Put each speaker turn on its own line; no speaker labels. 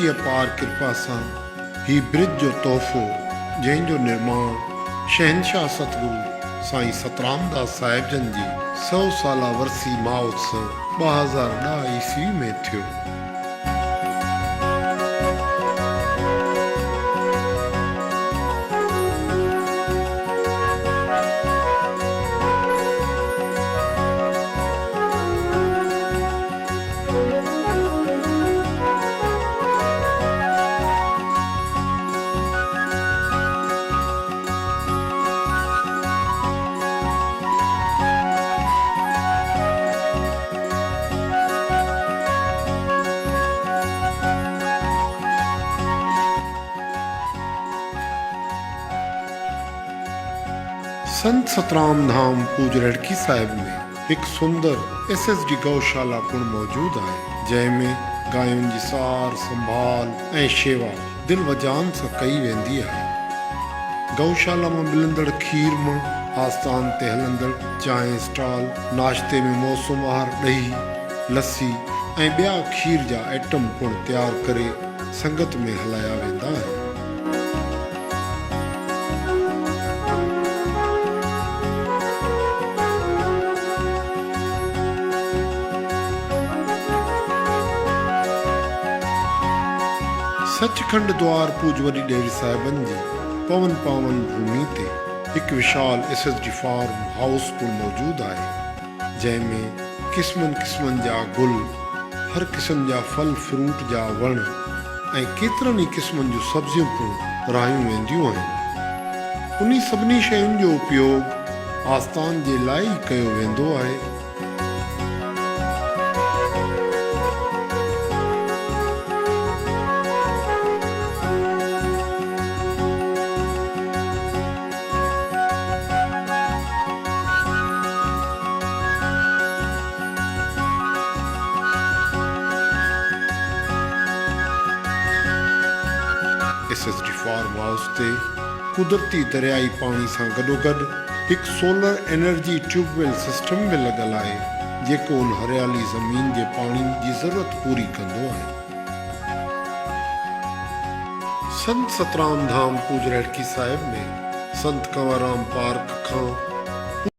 जी अपार कृपा सां ही ब्रिज जो तोहफ़ो जंहिंजो निर्माण शहनशाह सतगुरु साईं सतराम दास साहिब जन जी 100 साला वरसी महोत्सव 2010 ईस्वी में थियो। संत सतराम धाम पूज रड़की साहिब में एक सुंदर SSD गौशाला पिणु मौजूद है, जंहिंमें गायुनि जी सार संभाल ऐं शेवा दिल वजान सां कई वेंदी आहे। गौशाला में मिलंदड़ खीर मां आस्थान ते हलंदड़ चांहि स्टॉल, नाश्ते में मौसमवार ॾही, लस्सी ऐं ॿिया खीर जा आइटम पिणु तयारु करे संगत में हलाया वेंदा आहिनि। सचखंड द्वार पूज वॾी डेरी साहिबन जी पवन पावन भूमि ते एक विशाल SSD फार्म हाउस पिणु मौजूद आहे, जंहिंमें क़िस्मनि क़िस्मनि जा गुल, हर क़िस्म जा फल फ्रूट जा वण ऐं केतिरनि ई क़िस्मनि जूं सब्जियूं पिणु राहियूं वेंदियूं आहिनि। उन्ही सभिनी शयुनि जो उपयोग आस्थान जे लाइ ई कयो वेंदो आहे। SSD फार्म हाउस ते कुदरती दरियाई पानी सां गॾोगॾु हिकु सोलर एनर्जी ट्यूबवेल सिस्टम बि लॻल आहे, जेको उन हरियाली ज़मीन जे पाणी जी ज़रूरत पूरी कंदो आहे। संत सतराम धाम पूज रड़की साहिब में संत कंवरराम पार्क खां